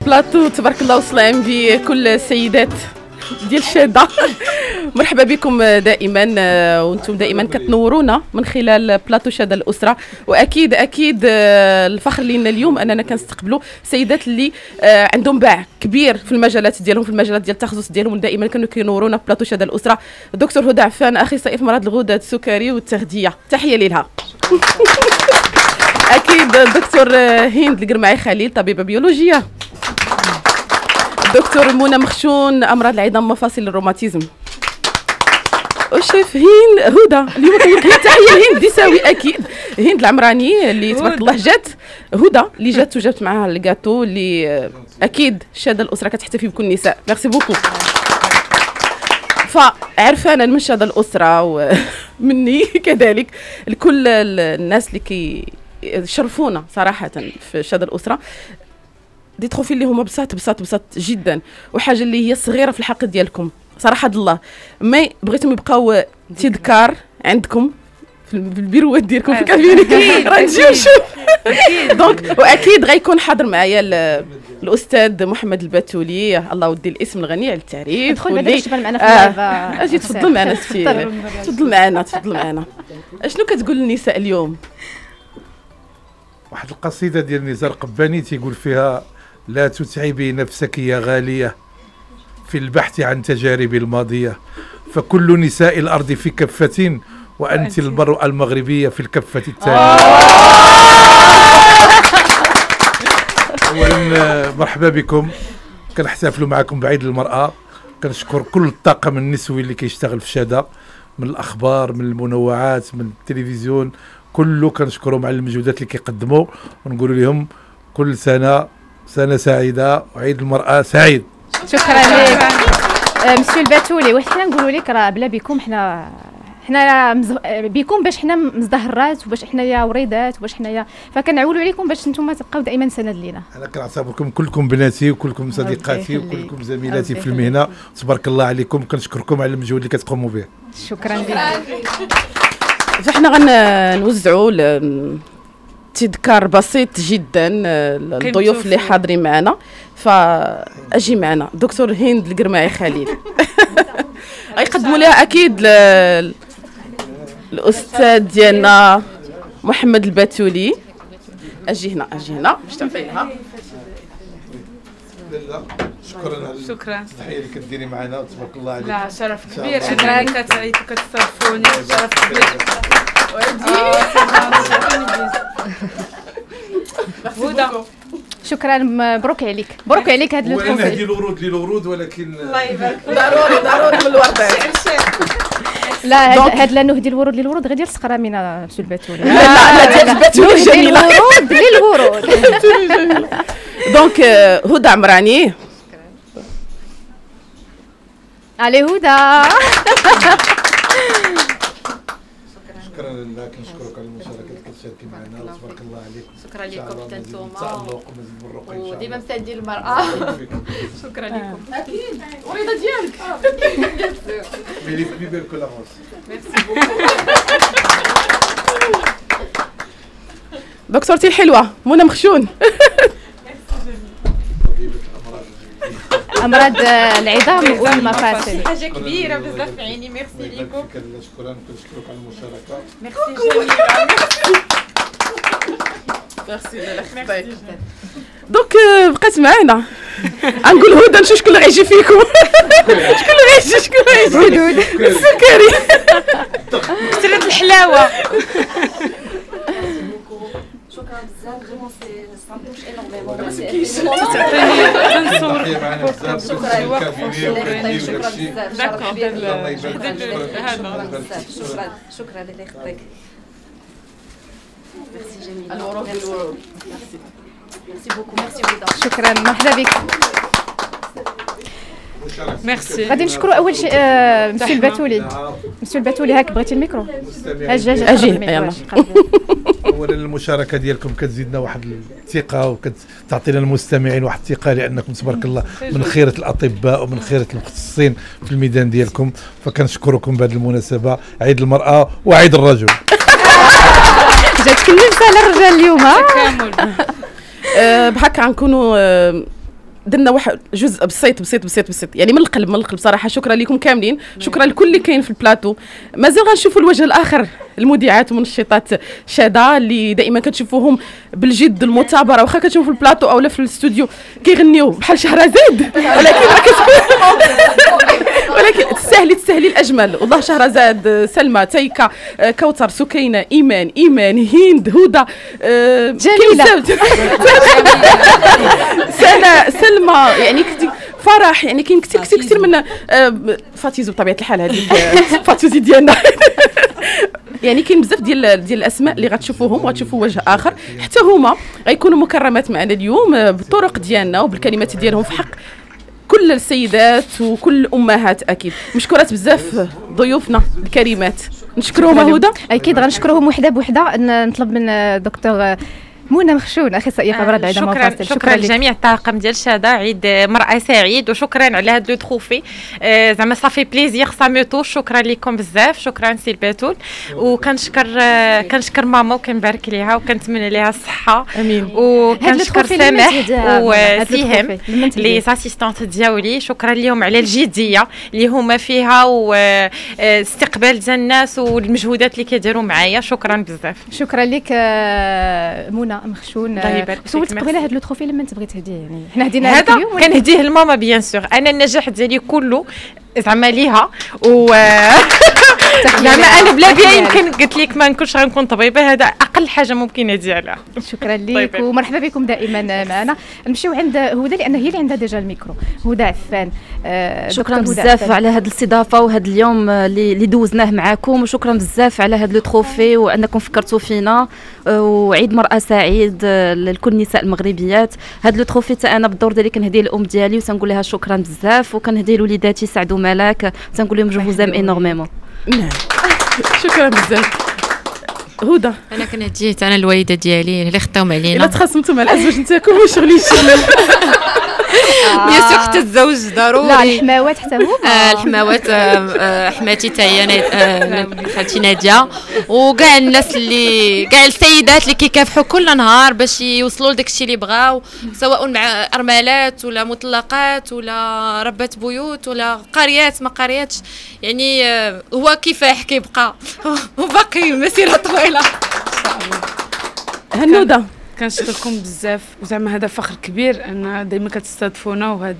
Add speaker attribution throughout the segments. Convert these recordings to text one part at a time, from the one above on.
Speaker 1: البلاطو تبارك الله وسلام بكل السيدات ديال الشاده. مرحبا بكم دائما، وانتم دائما كتنورونا من خلال بلاطو شاده الاسره. واكيد الفخر لينا اليوم اننا كنستقبلوا سيدات اللي عندهم باع كبير في المجالات ديالهم، في المجالات ديال التخصص ديالهم، دائما كانوا كينورونا في بلاطو شاده الاسره. الدكتور هدى عفان، اخصائي في مرض الغدد السكري والتغذيه، تحيه ليها. اكيد الدكتور هند القرماعي خليل، طبيبه بيولوجيه. دكتور منى مخشون، امراض العظام مفاصل الروماتيزم. وشيف هدى اليوم كنقول تحيه لهند ديساوي، اكيد هند العمراني اللي تبارك الله جات، هدى اللي جات وجابت معاها الكاطو اللي اكيد شاده الاسره كتحتفي بكل النساء. ميرسي بوكو. فعرفانا من شاده الاسره ومني كذلك لكل الناس اللي كيشرفونا صراحه في شاده الاسره، دي تروفي اللي هما بساط جدا، وحاجه اللي هي صغيره في الحق ديالكم صراحه الله. ما بغيتهم يبقاو تذكار عندكم في البيروات ديالكم في الكابيني، راه نجيو نشوف. دونك واكيد غيكون حاضر معايا الاستاذ محمد البتولي، الله ودي الاسم الغني على التعريف.
Speaker 2: تدخل بعدا تشبه معنا في اللايف.
Speaker 1: اجي تفضل معنا ستي، تفضل معنا. اشنو كتقول للنساء اليوم؟
Speaker 3: واحد القصيده ديال نزار قباني تيقول فيها: لا تتعبي نفسك يا غالية في البحث عن تجارب الماضية، فكل نساء الأرض في كفة وأنت المرأة المغربية في الكفة التالية. أولا مرحبا بكم، كنحتفلوا معكم بعيد المرأة. كنشكر كل الطاقم النسوي اللي كيشتغل في شاده، من الأخبار، من المنوعات، من التلفزيون، كله كنشكرهم على المجهودات اللي كيقدموا، ونقول لهم كل سنة سعيدة وعيد المرأة سعيد.
Speaker 2: شكرا لك مسيو البتولي. وحنا نقولوا لك راه بلا بكم حنا بكم باش حنا مزدهرات، وباش حنايا وريدات، وباش حنايا فكنعولوا عليكم باش نتوما تبقاو دائما سند لينا.
Speaker 3: انا كنعتبركم كلكم بناتي وكلكم صديقاتي وكلكم زميلاتي في المهنه، تبارك الله عليكم. كنشكركم على المجهود اللي كتقوموا به.
Speaker 2: شكرا لك.
Speaker 1: فاحنا غنوزعوا تذكار بسيط جدا للضيوف اللي حاضرين معنا. فاجي معنا دكتور هند القرماعي خليل. غيقدموا لها اكيد الاستاذ ديالنا محمد البتولي. اجي هنا باش تعطيها.
Speaker 3: شكرا التحيه اللي كديري معنا، تبارك الله عليك.
Speaker 4: لا شرف كبير انني كتعيطوا كتصرفوني، شرف كبير. هدى
Speaker 2: شكرا، مبروك عليك، مبروك عليك هاد
Speaker 3: التروفي. وانا نهدي الورود للورود، ولكن
Speaker 4: الله يبارك
Speaker 1: ضروري من الوردات.
Speaker 2: لا هاد لا نهدي الورود للورود غير ديال السقرامينه مسيو البتولي.
Speaker 1: لا ديال البتولي جميله.
Speaker 2: الورود للورود.
Speaker 1: دونك هدى عمراني.
Speaker 2: علي هدى.
Speaker 3: شكرا لله، كنشكرك على المشاركه اللي كتشاركي معنا، وتبارك الله عليك.
Speaker 5: شكرا لكم حتى نتوما،
Speaker 3: ومزيد من الرقي ان شاء الله،
Speaker 5: وديما مساندين المرأة.
Speaker 4: شكرا لكم.
Speaker 1: اكيد وريضه ديالك.
Speaker 3: ميلي بالكو لافونس.
Speaker 1: دكتورتي الحلوه منى مخشون.
Speaker 2: امراض العظام والمفاصل
Speaker 4: حاجه كبيره بزاف في عيني. ميرسي لكم.
Speaker 3: شكرا، كنشكرك على المشاركه.
Speaker 4: ميرسي جميله.
Speaker 1: ميرسي الله يخليك. دونك بقات معنا غنقول هدى، نشوف شكون اللي غيجي فيكم. شكون اللي غيجي السكري.
Speaker 4: كثرت الحلاوه.
Speaker 5: شكرا بزاف، فريمون سي مش انورمون.
Speaker 4: تعطيني تنصور.
Speaker 5: شكرا لله يخليك. ميرسي جميله.
Speaker 1: الورود.
Speaker 5: ميرسي بوكو. ميرسي هدى.
Speaker 2: شكرا، مرحبا بك.
Speaker 4: ميرسي.
Speaker 2: غادي نشكروا اول شيء مسيو البتولي. مسيو البتولي هاك بغيتي الميكرو؟ اجي يلا.
Speaker 3: اولا المشاركه ديالكم كتزيدنا واحد الثقه، وكتعطينا المستمعين واحد الثقه، لانكم تبارك الله من خيره الاطباء ومن خيره المختصين في الميدان ديالكم. فكنشكركم بهذه المناسبه، عيد المراه وعيد الرجل.
Speaker 2: جاتك النمسا على الرجال اليوم.
Speaker 4: كامل.
Speaker 1: بهكا غنكونوا درنا واحد جزء بسيط يعني من القلب صراحه. شكرا لكم كاملين، شكرا لكل اللي كاين في البلاتو. مازال غنشوفوا الوجه الاخر المذيعات ومنشطات شاده اللي دائما كتشوفوهم بالجد المثابره، واخا كتشوفوا في البلاتو اولا في الاستوديو كيغنيو بحال شهرزاد، ولكن تستاهلي الاجمل والله. شهرزاد، سلمى، تيكا، كوثر، سكينه، ايمان، هند، هدى،
Speaker 2: جميله،
Speaker 1: سلمى، يعني فرح، يعني كاين كثير من فاتيزو بطبيعه الحال، هذيك فاتيزي ديالنا. يعني كاين بزاف ديال الاسماء اللي غتشوفوهم وغتشوفوا وجه اخر، حتى هما غيكونوا مكرمات معنا اليوم بالطرق ديالنا وبالكلمات ديالهم في حق كل السيدات وكل الامهات. اكيد مشكورات بزاف ضيوفنا الكريمات، نشكرهم. هدى
Speaker 2: اكيد غنشكرهم وحده بوحده. نطلب من دكتور منى مخشون اخصائيه امراض العظام والمفاصل.
Speaker 4: شكرا لجميع الطاقم ديال شاده، عيد مرأة سعيد، وشكرا على هذا لو تروفي. زعما صافي بليزير ساميتو. شكرا لكم بزاف، شكرا سي الباتول. كنشكر ماما وكنبارك ليها وكنتمنى ليها الصحه.
Speaker 1: امين.
Speaker 4: وكنشكر سامح وسيهم لي اسيستانت ديالي، شكرا لهم على الجديه اللي هما فيها واستقبال ديال الناس والمجهودات اللي كيديروا معايا. شكرا بزاف.
Speaker 2: شكرا لك منى مخشون. سولتك قبيله هذا لو تروفي لما تبغي تهديه، يعني حنا هدينا
Speaker 4: هذا كنهديه لماما بيان سور. انا النجاح ديالي كله زعما ليها زعما انا بلا بيا يمكن قلت لك ما نكونش غنكون طبيبه، هذا اقل حاجه ممكن ندير لها.
Speaker 2: شكرا لك ومرحبا بكم دائما معنا. نمشيو عند هدى لان هي اللي عندها ديجا الميكرو. هدى عفان،
Speaker 6: شكرا بزاف على هذه الاستضافه وهذا اليوم اللي دوزناه معكم، وشكرا بزاف على هذا لو تروفي وانكم فكرتوا فينا، وعيد مرأة سعيد لكل النساء المغربيات. هذا لو تروفي حتى انا بالدور ديالي كنهديه للام ديالي وتنقول لها شكرا بزاف، وكنهديه لوليداتي سعد وملاك تنقول لهم جو فوز ام انورميمون.
Speaker 1: نعم شكرا بزاف. هدى
Speaker 7: انا كنهديه انا الوالده ديالي اللي خطاوهم علينا.
Speaker 1: الا تخاصمتوا مع الازواج نتاعكم واش غليش
Speaker 7: بيان سور حتى الزوج ضروري.
Speaker 2: لا الحماوات حتى هما.
Speaker 7: الحماوات حماتي حتى هي خالتي ناديه، وكاع الناس اللي كاع السيدات اللي كيكافحوا كل نهار باش يوصلوا لداك الشيء اللي بغاو، سواء مع ارملات ولا مطلقات ولا ربات بيوت ولا قاريات ما قارياتش، يعني هو كفاح كيبقى وباقي مسيره طويله.
Speaker 1: هنوده
Speaker 4: كنشكركم بزاف، وزعما هذا فخر كبير ان دائما كتستضيفونا، وهذا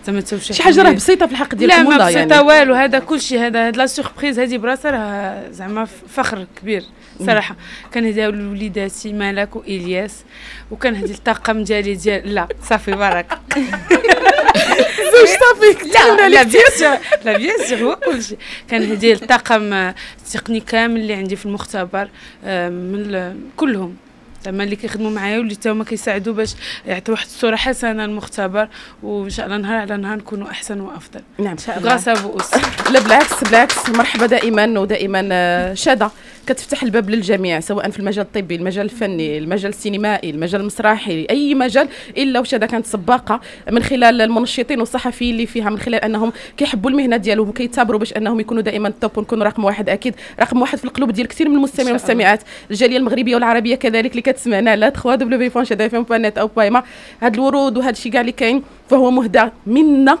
Speaker 4: زعما
Speaker 1: شي حاجه راه بسيطه في الحق ديالكم.
Speaker 4: لا ما بسيطه والو، هذا كلشي هذا لا سوربريز هذه براسها راه زعما فخر كبير صراحه. كنهديها لوليداتي ملاك والياس، وكنهدي الطاقم ديالي لا صافي بارك
Speaker 1: زوج صافي.
Speaker 4: لا بيان سور هو كلشي. كنهدي الطاقم التقني كامل اللي عندي في المختبر، من كلهم زعما اللي كيخدموا معايا واللي حتى هما كيساعدوا باش يعطيو واحد الصوره حسنه للمختبر، وان شاء الله نهار على نهار نكونوا احسن وافضل.
Speaker 1: نعم ان شاء الله.
Speaker 4: غراسا فوس.
Speaker 1: لا بالعكس مرحبا دائما ودائما. شاده كتفتح الباب للجميع، سواء في المجال الطبي، المجال الفني، المجال السينمائي، المجال المسرحي، اي مجال، الا وشاده كانت سباقه من خلال المنشطين والصحفيين اللي فيها، من خلال انهم كيحبوا المهنه ديالهم وكيتابروا باش انهم يكونوا دائما التوب ونكونوا رقم واحد. اكيد رقم واحد في القلوب ديال كثير من المستمعين والمستمعات، الجاليه المغربيه والعربيه كذلك اللي كتسمعنا على www.shadafm.net او بايما. هاد الورود وهذا الشيء كاع اللي كاين فهو مهدى منا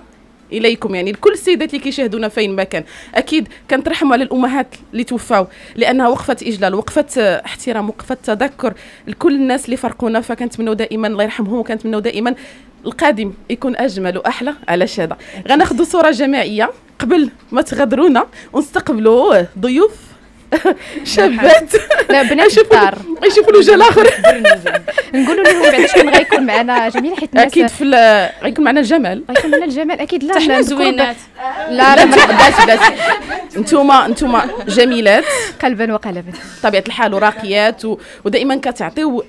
Speaker 1: اليكم، يعني لكل السيدات اللي كيشاهدونا فين ما كان. اكيد كنترحموا على الامهات اللي توفاو، لانها وقفه اجلال، وقفه احترام، وقفه تذكر لكل الناس اللي فرقونا. فكنتمنوا دائما الله يرحمهم، وكنتمنوا دائما القادم يكون اجمل واحلى على شاده. غناخذوا صوره جماعيه قبل ما تغادرونا ونستقبلوا ضيوف شابات.
Speaker 2: لا بنات الدار
Speaker 1: يشوفوا الوجه الاخر.
Speaker 2: نقولوا لهم بعدا شكون غيكون معنا جميل، حيت الناس
Speaker 1: اكيد غيكون معنا الجمال.
Speaker 2: غيكون معنا الجمال اكيد. لا
Speaker 4: حنا زوينات.
Speaker 2: لا
Speaker 1: بلاش انتوما جميلات
Speaker 2: قلبا وقالبا
Speaker 1: طبيعه الحال، وراقيات، ودائما كتعطيو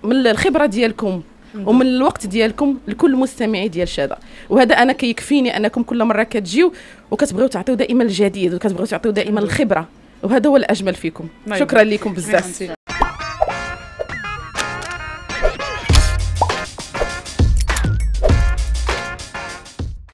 Speaker 1: من الخبره ديالكم ومن الوقت ديالكم لكل مستمعي ديال شاده. وهذا انا كيكفيني انكم كل مره كتجيو وكتبغيو تعطيو دائما الجديد، وكتبغيو تعطيو دائما الخبره، وهذا هو الاجمل فيكم. شكرا لكم بزاف.